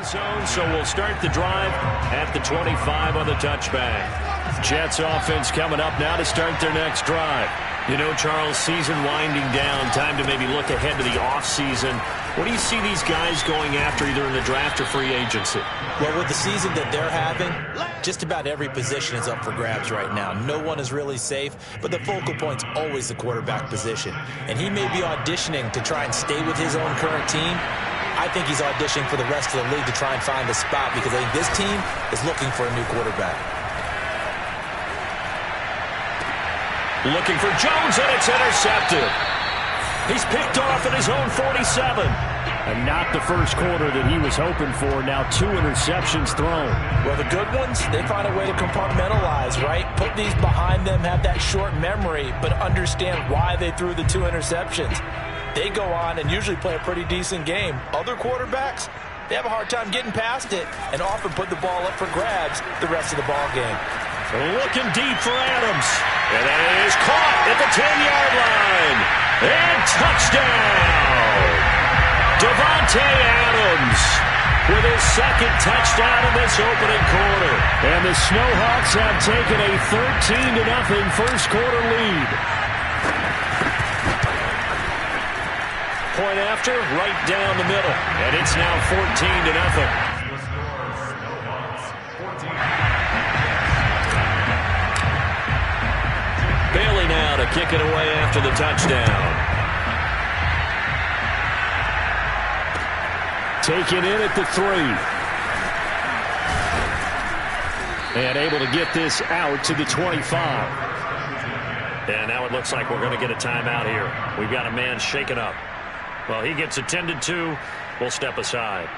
zone, so we'll start the drive at the 25 on the touchback. Jets offense coming up now to start their next drive. You know, Charles, season winding down, time to maybe look ahead to the offseason. What do you see these guys going after either in the draft or free agency? Well, with the season that they're having, just about every position is up for grabs right now. No one is really safe, but the focal point's always the quarterback position. And he may be auditioning to try and stay with his own current team. I think he's auditioning for the rest of the league to try and find a spot because I think this team is looking for a new quarterback. Looking for Jones, and it's intercepted. He's picked off at his own 47. And not the first quarter that he was hoping for. Now 2 interceptions thrown. Well, the good ones, they find a way to compartmentalize, right? Put these behind them, have that short memory, but understand why they threw the 2 interceptions. They go on and usually play a pretty decent game. Other quarterbacks, they have a hard time getting past it and often put the ball up for grabs the rest of the ball game. Looking deep for Adams. And that is caught at the 10-yard line. And touchdown! Davante Adams with his second touchdown in this opening quarter. And the Snowhawks have taken a 13-0 first quarter lead. Point after, right down the middle. And it's now 14-0. Bailey now to kick it away after the touchdown. Taken in at the 3. And able to get this out to the 25. And now it looks like we're going to get a timeout here. We've got a man shaken up. Well, he gets attended to. We'll step aside.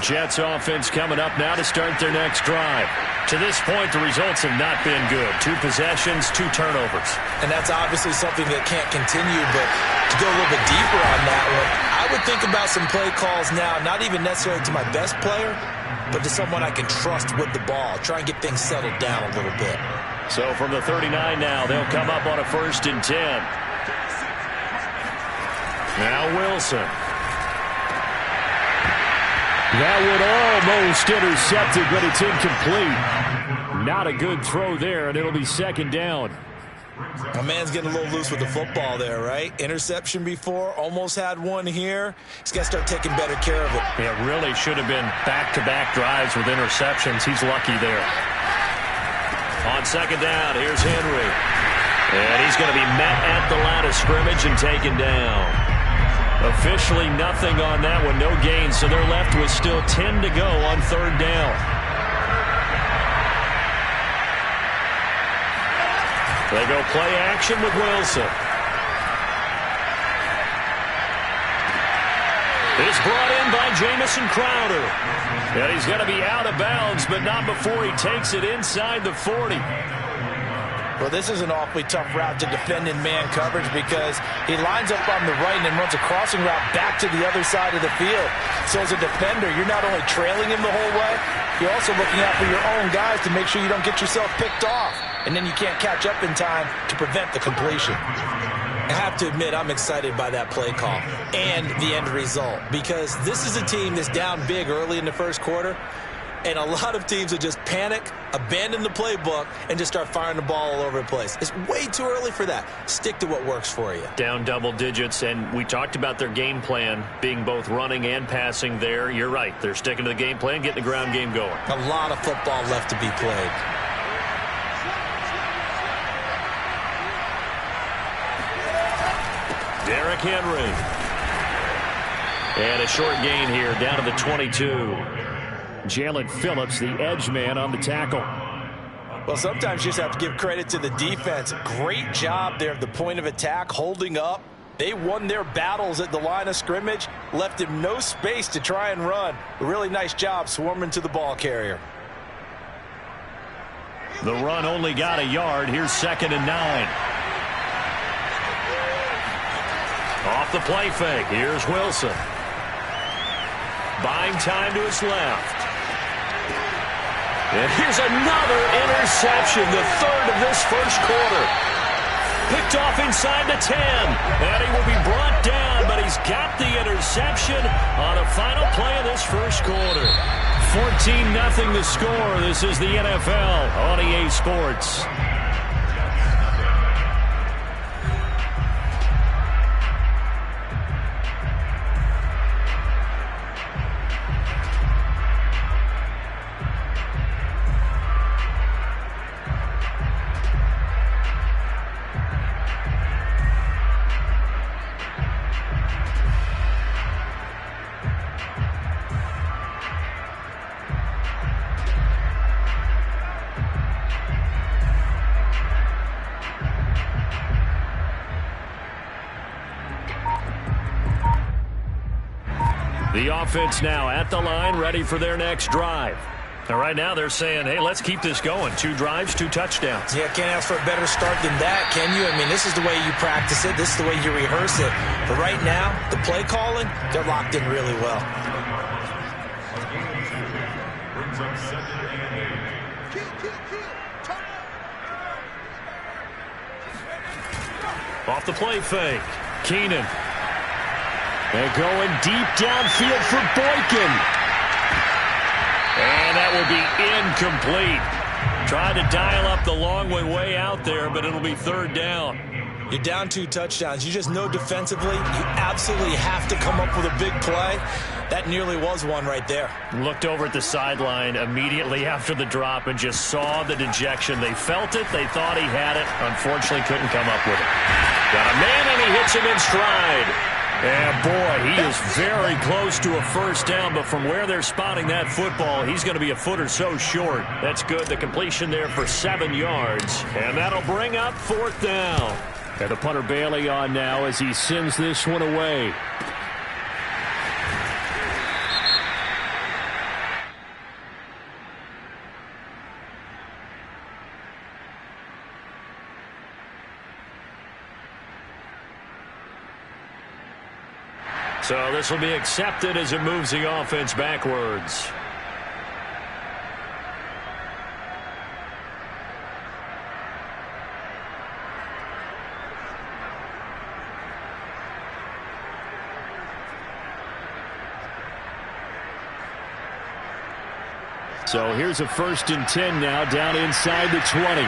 Jets offense coming up now to start their next drive. To this point, the results have not been good. 2 possessions, 2 turnovers. And that's obviously something that can't continue, but to go a little bit deeper on that one, I would think about some play calls now, not even necessarily to my best player, but to someone I can trust with the ball. Try and get things settled down a little bit. So from the 39 now, they'll come up on a 1st and 10. Now Wilson. That one almost intercepted, but it's incomplete. Not a good throw there, and it'll be 2nd down. My man's getting a little loose with the football there, right? Interception before, almost had one here. He's got to start taking better care of it. Yeah, really should have been back-to-back drives with interceptions. He's lucky there. On 2nd down, here's Henry. And he's going to be met at the line of scrimmage and taken down. Officially nothing on that one, no gain, so they're left with still 10 to go on 3rd down. They go play action with Wilson. It's brought in by Jamison Crowder. And he's going to be out of bounds, but not before he takes it inside the 40. Well, this is an awfully tough route to defend in man coverage because he lines up on the right and then runs a crossing route back to the other side of the field. So as a defender, you're not only trailing him the whole way, you're also looking out for your own guys to make sure you don't get yourself picked off. And then you can't catch up in time to prevent the completion. I have to admit, I'm excited by that play call and the end result because this is a team that's down big early in the first quarter. And a lot of teams will just panic, abandon the playbook, and just start firing the ball all over the place. It's way too early for that. Stick to what works for you. Down double digits, and we talked about their game plan being both running and passing there. You're right. They're sticking to the game plan, getting the ground game going. A lot of football left to be played. Derrick Henry. And a short gain here, down to the 22. Jalen Phillips, the edge man on the tackle. Well, sometimes you just have to give credit to the defense. Great job there at the point of attack, holding up. They won their battles at the line of scrimmage, left him no space to try and run. A really nice job swarming to the ball carrier. The run only got a yard. Here's 2nd and 9. Off the play fake. Here's Wilson. Buying time to his left. And here's another interception, the 3rd of this first quarter. Picked off inside the 10. And he will be brought down, but he's got the interception on the final play of this 17-0 the score. This is the NFL on EA Sports. The offense now at the line, ready for their next drive. Now, right now they're saying, hey, let's keep this going. 2 drives, 2 touchdowns. Yeah, can't ask for a better start than that, can you? I mean, this is the way you practice it. This is the way you rehearse it. But right now, the play calling, they're locked in really well. Off the play fake. Keenan. They're going deep downfield for Boykin. And that will be incomplete. Tried to dial up the long way out there, but it'll be 3rd down. You're down 2 touchdowns. You just know defensively you absolutely have to come up with a big play. That nearly was one right there. Looked over at the sideline immediately after the drop and just saw the dejection. They felt it. They thought he had it. Unfortunately, couldn't come up with it. Got a man, and he hits him in stride. And, boy, he is very close to a 1st down, but from where they're spotting that football, he's going to be a foot or so short. That's good. The completion there for 7 yards, and that'll bring up 4th down. And the punter Bailey on now as he sends this one away. So this will be accepted as it moves the offense backwards. So here's a 1st and 10 now down inside the 20.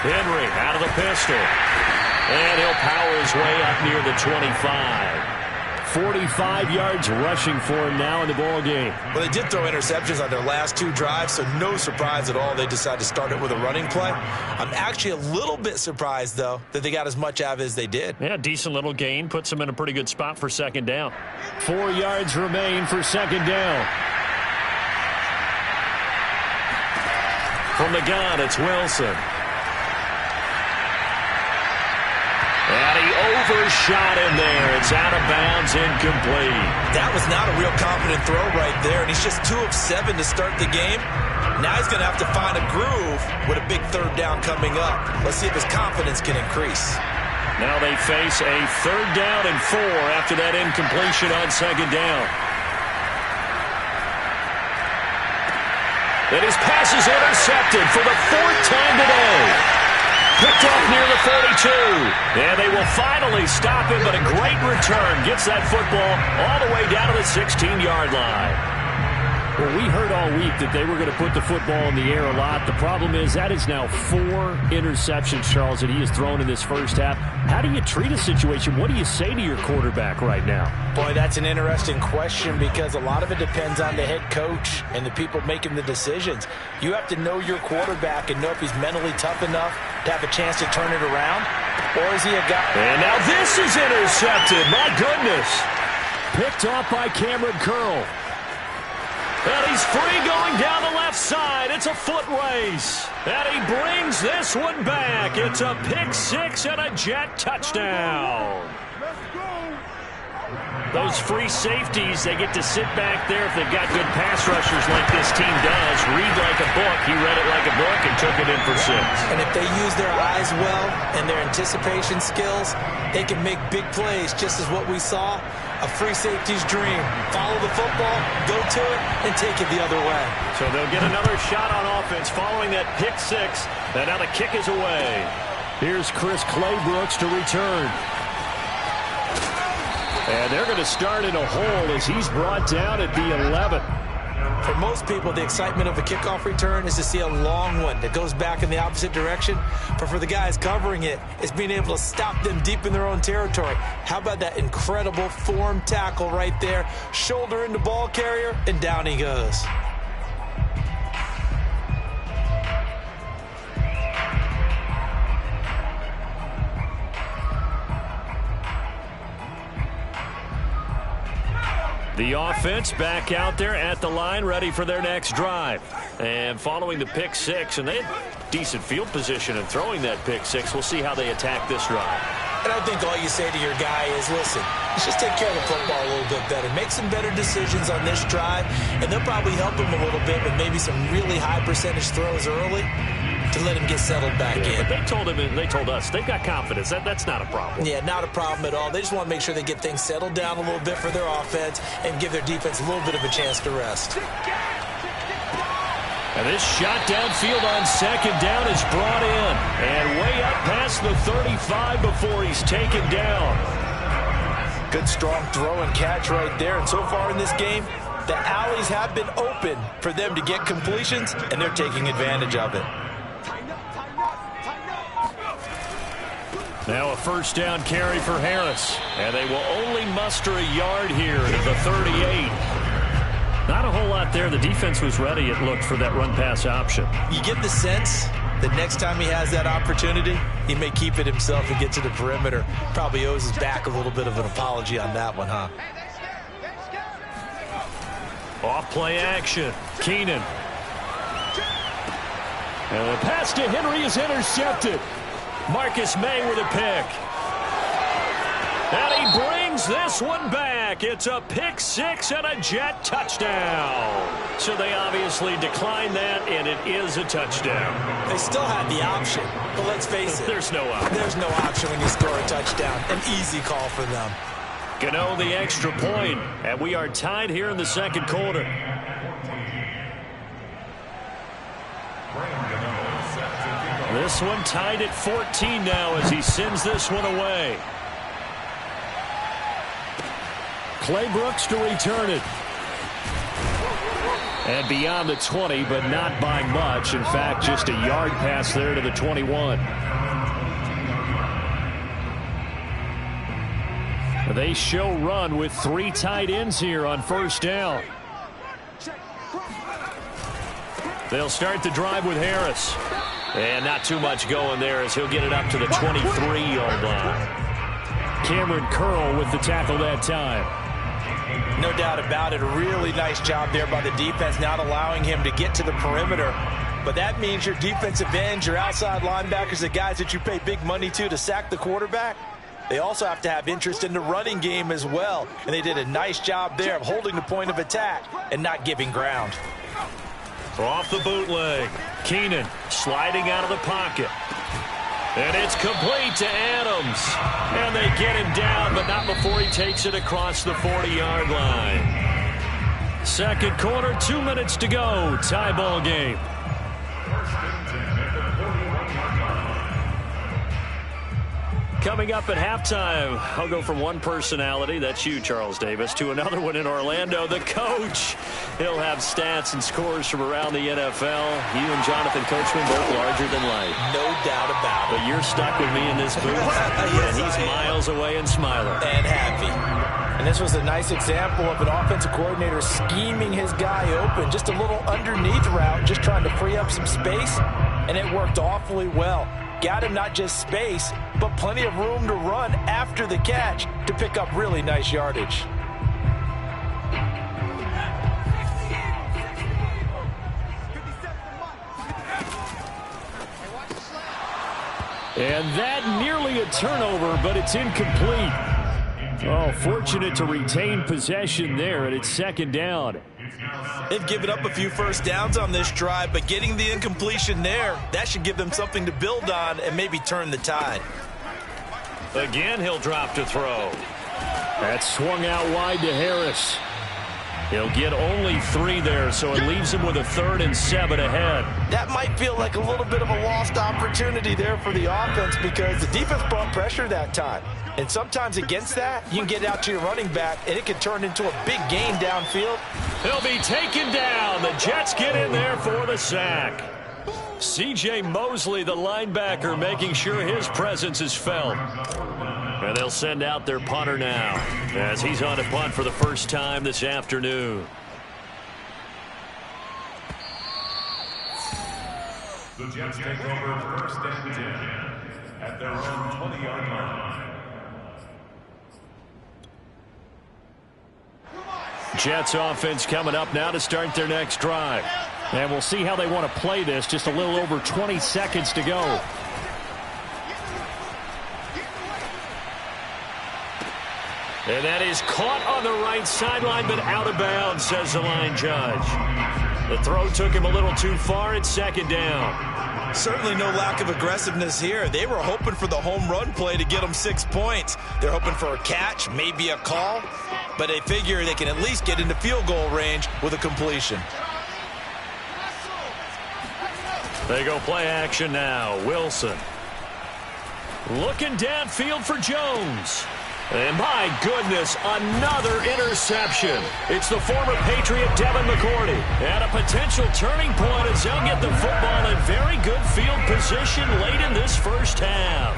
Henry out of the pistol. And he'll power his way up near the 25. 45 yards rushing for him now in the ball game. Well, they did throw interceptions on their last 2 drives, so no surprise at all they decided to start it with a running play. I'm actually a little bit surprised, though, that they got as much out of it as they did. Yeah, decent little gain. Puts them in a pretty good spot for 2nd down. 4 yards remain for 2nd down. From the gun, it's Wilson. And he overshot him there. It's out of bounds, incomplete. That was not a real confident throw right there, and he's just 2 of 7 to start the game. Now he's going to have to find a groove with a big 3rd down coming up. Let's see if his confidence can increase. Now they face a 3rd down and 4 after that incompletion on 2nd down. And his pass is intercepted for the 4th time today. Picked off near the 42. And they will finally stop him, but a great return. Gets that football all the way down to the 16-yard line. Well, we heard all week that they were going to put the football in the air a lot. The problem is that is now 4 interceptions, Charles, that he has thrown in this first half. How do you treat a situation? What do you say to your quarterback right now? Boy, that's an interesting question because a lot of it depends on the head coach and the people making the decisions. You have to know your quarterback and know if he's mentally tough enough to have a chance to turn it around, or is he a guy? And now this is intercepted. My goodness. Picked off by Cameron Curl. And he's free going down the left side. It's a foot race. And he brings this one back. It's a pick 6 and a Jet touchdown. Those free safeties, they get to sit back there if they've got good pass rushers like this team does. Read like a book. He read it like a book and took it in for 6. And if they use their eyes well and their anticipation skills, they can make big plays, just as what we saw. A free safety's dream. Follow the football, go to it, and take it the other way. So they'll get another shot on offense following that pick 6. And now the kick is away. Here's Chris Claybrooks to return. And they're going to start in a hole as he's brought down at the 11. For most people, the excitement of a kickoff return is to see a long one that goes back in the opposite direction. But for the guys covering it, it's being able to stop them deep in their own territory. How about that incredible form tackle right there? Shoulder into ball carrier, and down he goes. The offense back out there at the line, ready for their next drive. And following the pick six, and they had decent field position in throwing that pick six. We'll see how they attack this drive. And I think all you say to your guy is, listen, let's just take care of the football a little bit better. Make some better decisions on this drive, and they'll probably help him a little bit with maybe some really high percentage throws early to let him get settled back in. But they told him, and they told us, they've got confidence. That's not a problem. Yeah, not a problem at all. They just want to make sure they get things settled down a little bit for their offense and give their defense a little bit of a chance to rest. And this shot downfield on second down is brought in. And way up past the 35 before he's taken down. Good, strong throw and catch right there. And so far in this game, the alleys have been open for them to get completions, and they're taking advantage of it. Now a first down carry for Harris. And they will only muster a yard here to the 38. Not a whole lot there. The defense was ready, it looked, for that run-pass option. You get the sense that next time he has that opportunity, he may keep it himself and get to the perimeter. Probably owes his back a little bit of an apology on that one, huh? Off-play action. Keenan. And the pass to Henry is intercepted. Marcus May with a pick. And he brings this one back. It's a pick six and a Jet touchdown. So they obviously declined that, and it is a touchdown. They still had the option, but let's face it. There's no option. There's no option when you score a touchdown. An easy call for them. Gano the extra point, and we are tied here in the second quarter. This one tied at 14 now as he sends this one away. Clay Brooks to return it. And beyond the 20, but not by much. In fact, just a yard pass there to the 21. They show run with 3 tight ends here on first down. They'll start the drive with Harris. And not too much going there as he'll get it up to the 23-yard line. Cameron Curl with the tackle that time. No doubt about it. A really nice job there by the defense, not allowing him to get to the perimeter. But that means your defensive ends, your outside linebackers, the guys that you pay big money to sack the quarterback, they also have to have interest in the running game as well. And they did a nice job there of holding the point of attack and not giving ground. Off the bootleg. Keenan sliding out of the pocket. And it's complete to Adams. And they get him down, but not before he takes it across the 40-yard line. Second quarter, 2 minutes to go. Tie ball game. Coming up at halftime, I'll go from one personality, that's you, Charles Davis, to another one in Orlando, the coach. He'll have stats and scores from around the NFL. You and Jonathan Coachman both larger than life. No doubt about it. But you're stuck with me in this booth, Yes, and he's miles away and smiling. And happy. And this was a nice example of an offensive coordinator scheming his guy open. Just a little underneath route, just trying to free up some space, and it worked awfully well. Got him not just space, but plenty of room to run after the catch to pick up really nice yardage. And that nearly a turnover, but it's incomplete. Oh, fortunate to retain possession there, and it's second down. They've given up a few first downs on this drive, but getting the incompletion there, that should give them something to build on and maybe turn the tide. Again, he'll drop to throw. That swung out wide to Harris. He'll get only 3 there, so it leaves him with a 3rd and 7 ahead. That might feel like a little bit of a lost opportunity there for the offense because the defense brought pressure that time. And sometimes against that, you can get out to your running back, and it can turn into a big gain downfield. He'll be taken down. The Jets get in there for the sack. C.J. Mosley, the linebacker, making sure his presence is felt. And they'll send out their punter now as he's on to punt for the first time this afternoon. The Jets take over 1st and 10 at their own 20-yard line. Jets offense coming up now to start their next drive. And we'll see how they want to play this. Just a little over 20 seconds to go. And that is caught on the right sideline, but out of bounds, says the line judge. The throw took him a little too far. It's 2nd down. Certainly no lack of aggressiveness here. They were hoping for the home run play to get them 6 points. They're hoping for a catch, maybe a call, but they figure they can at least get into field goal range with a completion. They go play action now. Wilson looking downfield for Jones. And my goodness, another interception. It's the former Patriot Devin McCourty. At a potential turning point as they'll get the football in very good field position late in this first half.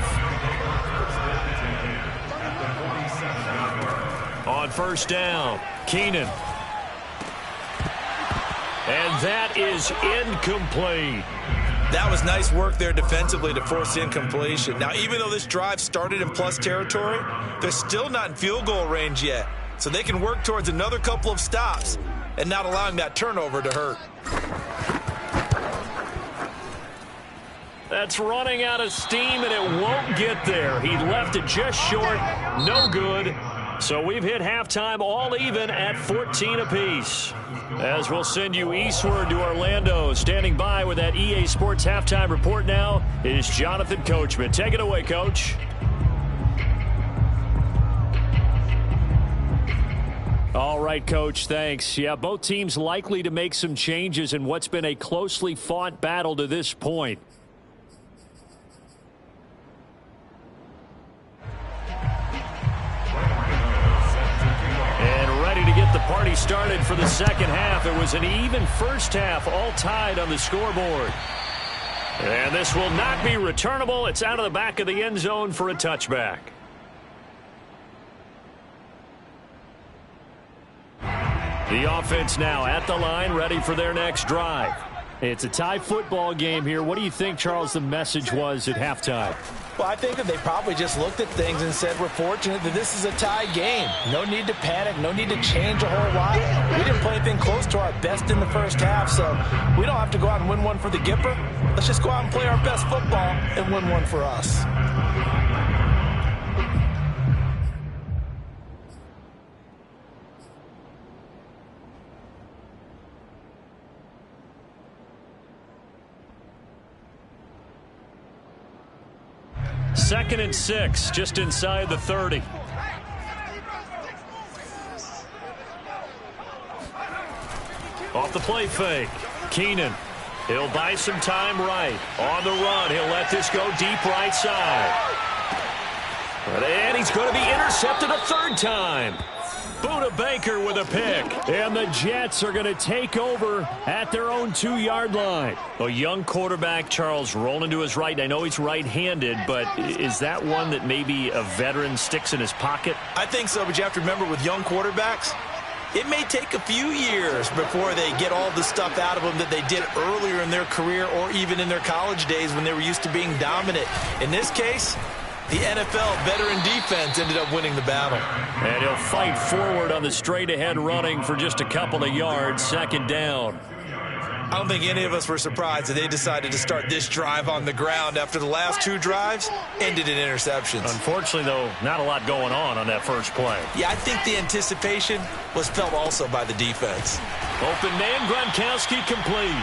On 1st down, Keenan. And that is incomplete. That was nice work there defensively to force incompletion. Now, even though this drive started in plus territory, they're still not in field goal range yet. So they can work towards another couple of stops and not allowing that turnover to hurt. That's running out of steam, and it won't get there. He left it just short. No good. So we've hit halftime all even at 14 apiece. As we'll send you eastward to Orlando. Standing by with that EA Sports halftime report now is Jonathan Coachman. Take it away, Coach. All right, Coach, thanks. Yeah, both teams likely to make some changes in what's been a closely fought battle to this point. The party started for the second half. It was an even first half, all tied on the scoreboard. And this will not be returnable. It's out of the back of the end zone for a touchback. The offense now at the line, ready for their next drive. It's a tie football game here. What do you think, Charles, the message was at halftime? Well, I think that they probably just looked at things and said, we're fortunate that this is a tie game. No need to panic. No need to change a whole lot. We didn't play anything close to our best in the first half, so we don't have to go out and win one for the Gipper. Let's just go out and play our best football and win one for us. Second and 6, just inside the 30. Off the play fake, Keenan. He'll buy some time right. On the run, he'll let this go deep right side. And he's going to be intercepted a 3rd time. Buda Baker with a pick. And the Jets are going to take over at their own 2-yard line. A young quarterback, Charles, rolling to his right. And I know he's right-handed, but is that one that maybe a veteran sticks in his pocket? I think so, but you have to remember with young quarterbacks, it may take a few years before they get all the stuff out of them that they did earlier in their career or even in their college days when they were used to being dominant. In this case, the NFL veteran defense ended up winning the battle. And he'll fight forward on the straight-ahead running for just a couple of yards, 2nd down. I don't think any of us were surprised that they decided to start this drive on the ground after the last 2 drives ended in interceptions. Unfortunately, though, not a lot going on that first play. Yeah, I think the anticipation was felt also by the defense. Open man, Gronkowski complete.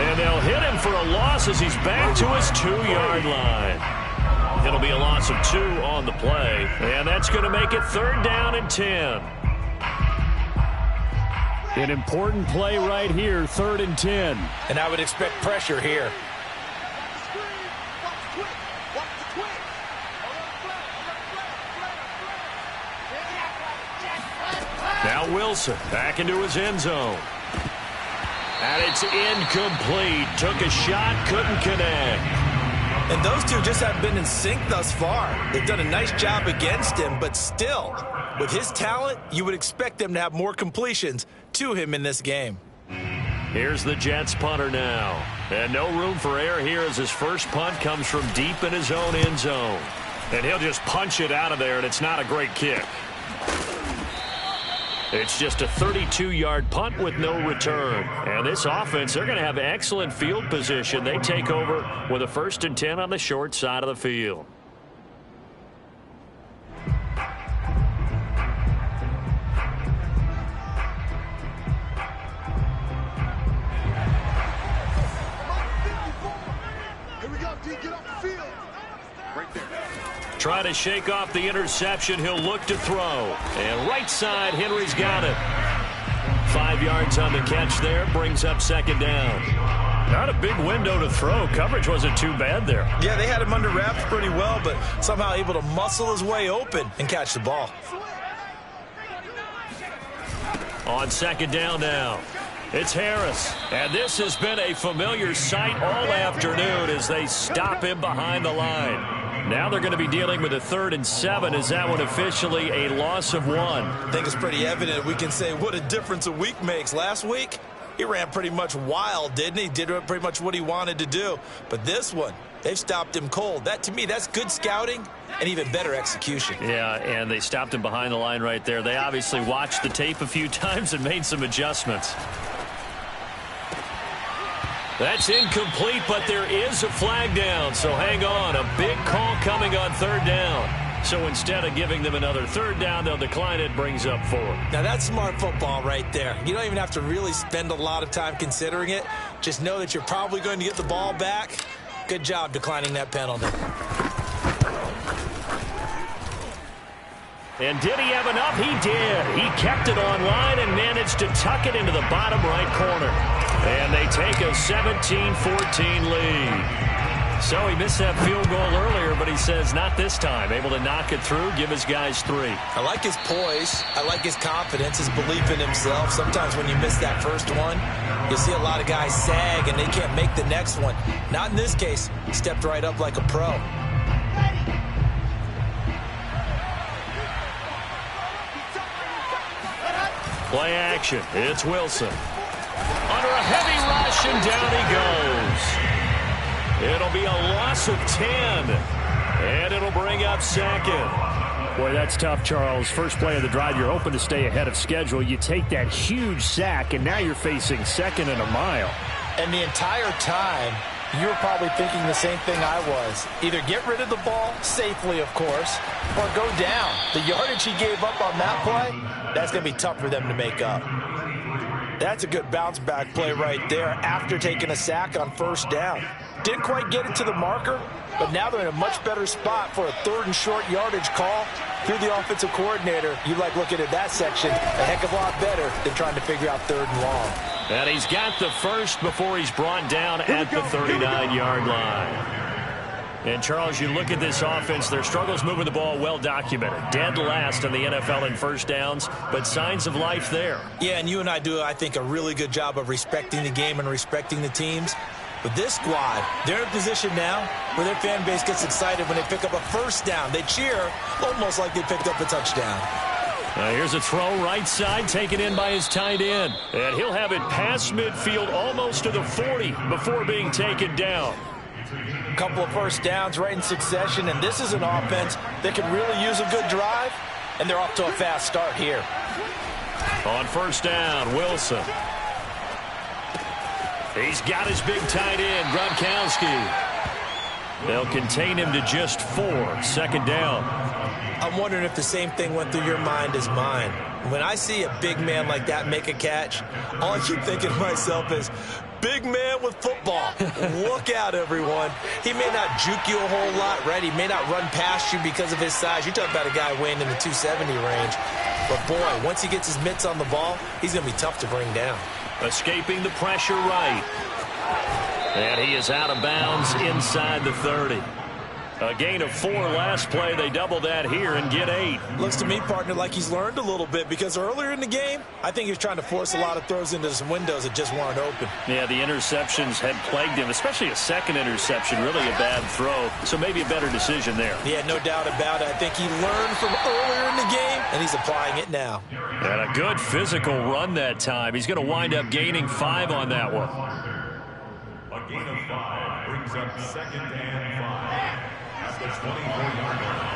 And they'll hit him for a loss as he's back to his 2-yard line. It'll be a loss of 2 on the play, and that's going to make it 3rd down and 10. An important play right here, 3rd and 10. And I would expect pressure here. Now Wilson back into his end zone. And it's incomplete. Took a shot, couldn't connect. And those two just haven't been in sync thus far. They've done a nice job against him, but still, with his talent, you would expect them to have more completions to him in this game. Here's the Jets punter now. And no room for error here as his first punt comes from deep in his own end zone. And he'll just punch it out of there, and it's not a great kick. It's just a 32-yard punt with no return. And this offense, they're going to have excellent field position. They take over with a 1st and 10 on the short side of the field. Try to shake off the interception. He'll look to throw. And right side, Henry's got it. 5 yards on the catch there. Brings up 2nd down. Not a big window to throw. Coverage wasn't too bad there. Yeah, they had him under wraps pretty well, but somehow able to muscle his way open and catch the ball. On 2nd down now. It's Harris. And this has been a familiar sight all afternoon as they stop him behind the line. Now they're going to be dealing with a 3rd and 7. Is that one officially a loss of 1? I think it's pretty evident. We can say what a difference a week makes. Last week, he ran pretty much wild, didn't he? Did pretty much what he wanted to do. But this one, they've stopped him cold. That, to me, that's good scouting and even better execution. Yeah, and they stopped him behind the line right there. They obviously watched the tape a few times and made some adjustments. That's incomplete, but there is a flag down, so hang on. A big call coming on 3rd down. So instead of giving them another 3rd down, they'll decline it, brings up 4. Now that's smart football right there. You don't even have to really spend a lot of time considering it. Just know that you're probably going to get the ball back. Good job declining that penalty. And did he have enough? He did. He kept it online and managed to tuck it into the bottom right corner. And they take a 17-14 lead. So he missed that field goal earlier, but he says not this time. Able to knock it through, give his guys 3. I like his poise. I like his confidence, his belief in himself. Sometimes when you miss that first one, you see a lot of guys sag and they can't make the next one. Not in this case. He stepped right up like a pro. Play action. It's Wilson. Under a heavy rush, and down he goes. It'll be a loss of 10. And it'll bring up 2nd. Boy, that's tough, Charles. First play of the drive, you're hoping to stay ahead of schedule. You take that huge sack, and now you're facing 2nd and a mile. And the entire time, you were probably thinking the same thing I was. Either get rid of the ball, safely, of course, or go down. The yardage he gave up on that play, that's going to be tough for them to make up. That's a good bounce-back play right there after taking a sack on 1st down. Didn't quite get it to the marker, but now they're in a much better spot for a 3rd and short yardage call through the offensive coordinator. You like looking at that section a heck of a lot better than trying to figure out 3rd and long. And he's got the first before he's brought down at the 39-yard line. And, Charles, you look at this offense, their struggles moving the ball well documented. Dead last in the NFL in 1st downs, but signs of life there. Yeah, and you and I do, I think, a really good job of respecting the game and respecting the teams. But this squad, they're in a position now where their fan base gets excited when they pick up a 1st down. They cheer almost like they picked up a touchdown. Here's a throw right side, taken in by his tight end. And he'll have it past midfield almost to the 40 before being taken down. A couple of 1st downs right in succession, and this is an offense that can really use a good drive, and they're off to a fast start here. On 1st down, Wilson. He's got his big tight end, Gronkowski. They'll contain him to just 4. 2nd down. I'm wondering if the same thing went through your mind as mine. When I see a big man like that make a catch, all I keep thinking to myself is, big man with football. Look out, everyone. He may not juke you a whole lot, right? He may not run past you because of his size. You're talking about a guy weighing in the 270 range. But, boy, once he gets his mitts on the ball, he's going to be tough to bring down. Escaping the pressure right. And he is out of bounds inside the 30. A gain of 4 last play. They double that here and get 8. Looks to me, partner, like he's learned a little bit because earlier in the game, I think he was trying to force a lot of throws into some windows that just weren't open. Yeah, the interceptions had plagued him, especially a second interception, really a bad throw. So maybe a better decision there. Yeah, no doubt about it. I think he learned from earlier in the game, and he's applying it now. And a good physical run that time. He's going to wind up gaining 5 on that one. A gain of 5 brings up 2nd and 5. At the 24-yard line.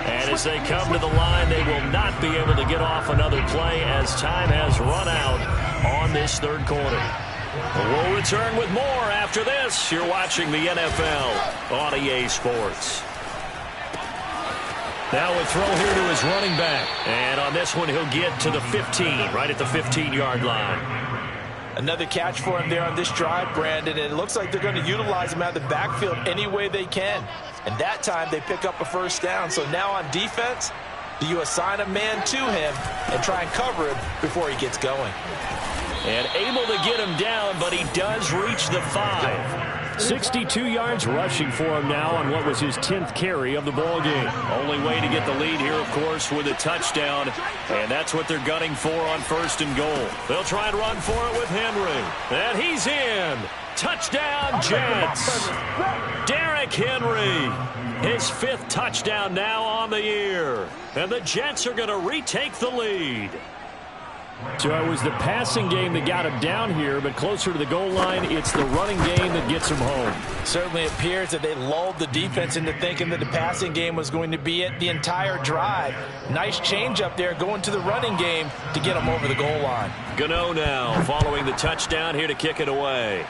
And as they come to the line, they will not be able to get off another play as time has run out on this third quarter. We'll return with more after this. You're watching the NFL on EA Sports. Now a throw here to his running back. And on this one, he'll get to the 15, right at the 15-yard line. Another catch for him there on this drive, Brandon, and it looks like they're going to utilize him out of the backfield any way they can. And that time they pick up a first down. So now on defense, do you assign a man to him and try and cover him before he gets going? And able to get him down, but he does reach the 5. 62 yards rushing for him now on what was his 10th carry of the ball game. Only way to get the lead here, of course, with a touchdown, and that's what they're gunning for on 1st and goal. They'll try and run for it with Henry, and he's in. Touchdown, Jets. Derrick Henry, his 5th touchdown now on the year, and the Jets are going to retake the lead. So it was the passing game that got him down here, but closer to the goal line, it's the running game that gets him home. Certainly appears that they lulled the defense into thinking that the passing game was going to be it the entire drive. Nice change up there going to the running game to get him over the goal line. Gano now following the touchdown here to kick it away.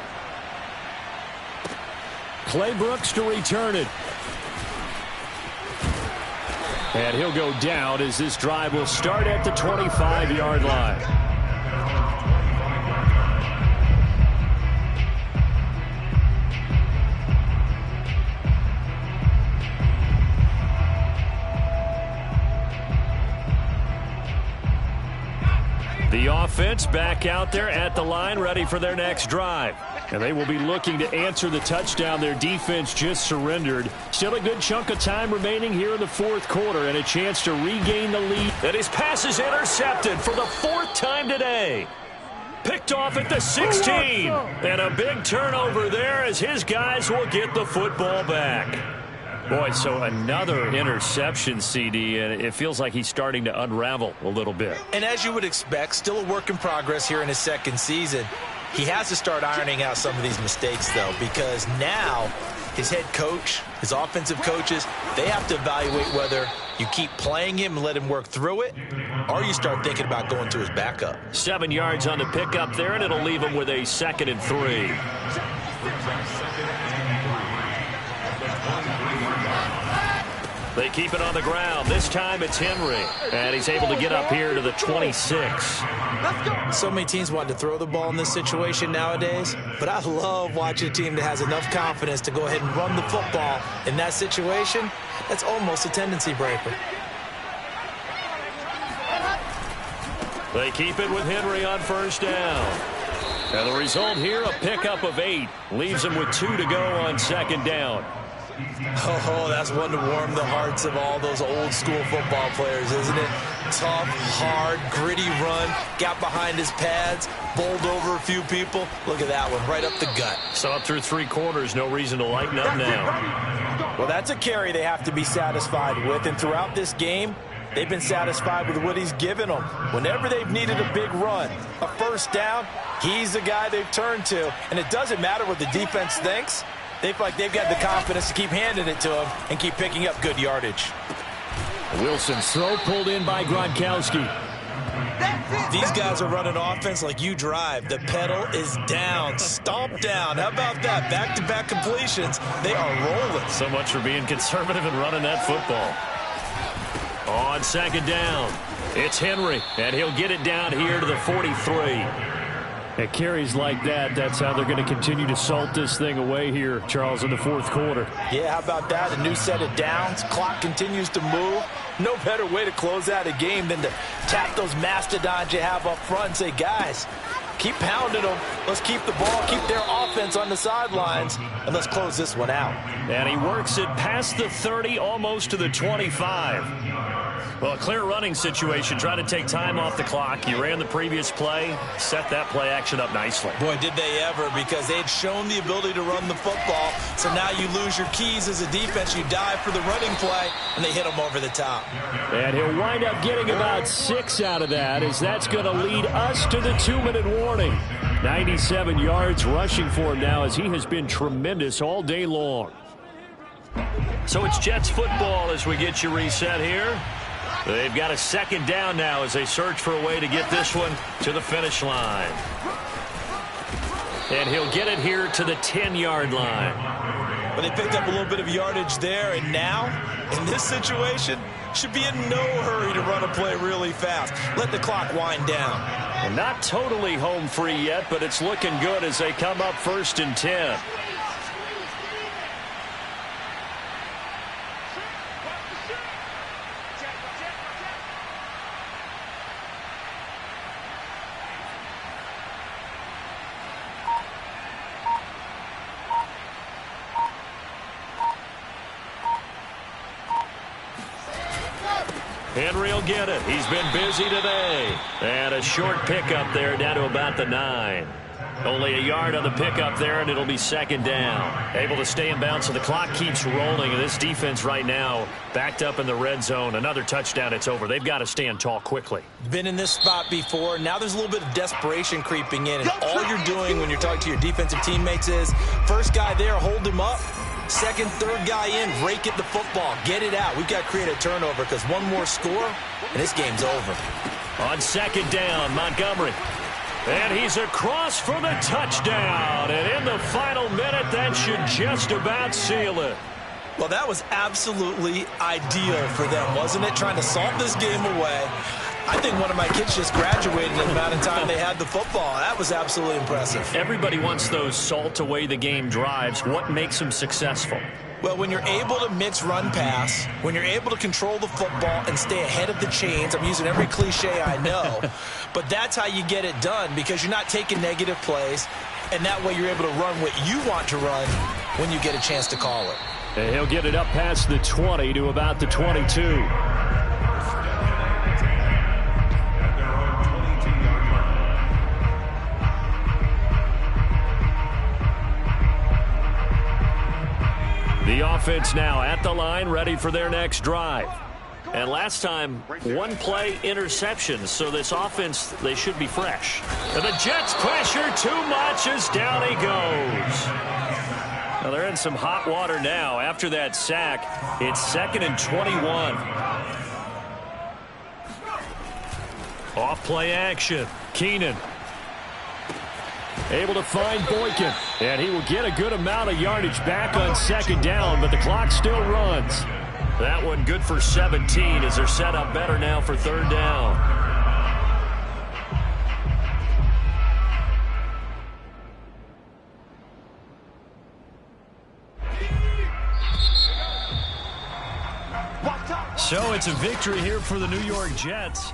Clay Brooks to return it. And he'll go down as this drive will start at the 25-yard line. The offense back out there at the line, ready for their next drive. And they will be looking to answer the touchdown their defense just surrendered. Still a good chunk of time remaining here in the 4th quarter and a chance to regain the lead. And his pass is intercepted for the 4th time today. Picked off at the 16. And a big turnover there as his guys will get the football back. Boy, so another interception, CD, and it feels like he's starting to unravel a little bit. And as you would expect, still a work in progress here in his 2nd season. He has to start ironing out some of these mistakes, though, because now his head coach, his offensive coaches, they have to evaluate whether you keep playing him and let him work through it, or you start thinking about going to his backup. 7 yards on the pickup there, and it'll leave him with a 2nd and 3. They keep it on the ground. This time it's Henry. And he's able to get up here to the 26. So many teams want to throw the ball in this situation nowadays, but I love watching a team that has enough confidence to go ahead and run the football in that situation. That's almost a tendency breaker. They keep it with Henry on 1st down. And the result here, a pickup of 8. Leaves him with 2 to go on 2nd down. Oh, that's one to warm the hearts of all those old school football players, isn't it? Tough, hard, gritty run, got behind his pads, bowled over a few people. Look at that one, right up the gut. So up through 3 quarters, no reason to lighten up now. Well, that's a carry they have to be satisfied with, and throughout this game, they've been satisfied with what he's given them. Whenever they've needed a big run, a 1st down, he's the guy they've turned to, and it doesn't matter what the defense thinks. They feel like they've got the confidence to keep handing it to him and keep picking up good yardage. Wilson's throw pulled in by Gronkowski. These guys are running offense like you drive. The pedal is down, stomp down. How about that? Back-to-back completions. They are rolling. So much for being conservative and running that football. On 2nd down. It's Henry, and he'll get it down here to the 43. At carries like that, that's how they're going to continue to salt this thing away here, Charles, in the fourth quarter. Yeah, how about that? A new set of downs. Clock continues to move. No better way to close out a game than to tap those mastodons you have up front and say, guys, keep pounding them. Let's keep the ball, keep their offense on the sidelines, and let's close this one out. And he works it past the 30, almost to the 25. Well, a clear running situation. Try to take time off the clock. He ran the previous play, set that play action up nicely. Boy, did they ever, because they'd shown the ability to run the football. So now you lose your keys as a defense. You dive for the running play, and they hit them over the top. And he'll wind up getting about 6 out of that, as that's going to lead us to the 2-minute warning. 97 yards rushing for him now, as he has been tremendous all day long. So it's Jets football as we get you reset here. They've got a second down now as they search for a way to get this one to the finish line. And he'll get it here to the 10-yard line. But they picked up a little bit of yardage there, and now, in this situation, should be in no hurry to run a play really fast. Let the clock wind down. And not totally home free yet, but it's looking good as they come up 1st and 10. Henry will get it. He's been busy today. And a short pickup there down to about the 9. Only a yard on the pickup there, and it'll be second down. Able to stay in bounds, so the clock keeps rolling. And this defense right now backed up in the red zone. Another touchdown, it's over. They've got to stand tall quickly. Been in this spot before. Now there's a little bit of desperation creeping in. And all you're doing when you're talking to your defensive teammates is, first guy there, hold him up. Second, third guy in, rake at the football. Get it out. We've got to create a turnover because one more score, and this game's over. On second down, Montgomery. And he's across for the touchdown. And in the final minute, that should just about seal it. Well, that was absolutely ideal for them, wasn't it? Trying to salt this game away. I think one of my kids just graduated in the amount of time they had the football. That was absolutely impressive. Everybody wants those salt away the game drives. What makes them successful? Well, when you're able to mix run pass, when you're able to control the football and stay ahead of the chains, I'm using every cliche I know, but that's how you get it done because you're not taking negative plays, and that way you're able to run what you want to run when you get a chance to call it. And he'll get it up past the 20 to about the 22. The offense now at the line, ready for their next drive. And last time, one play interceptions, so this offense, they should be fresh. And the Jets pressure too much as down he goes. Now they're in some hot water now. After that sack, it's 2nd and 21. Off play action. Keenan. Able to find Boykin. And he will get a good amount of yardage back on second down, but the clock still runs. That one good for 17 as they're set up better now for third down. So it's a victory here for the New York Jets.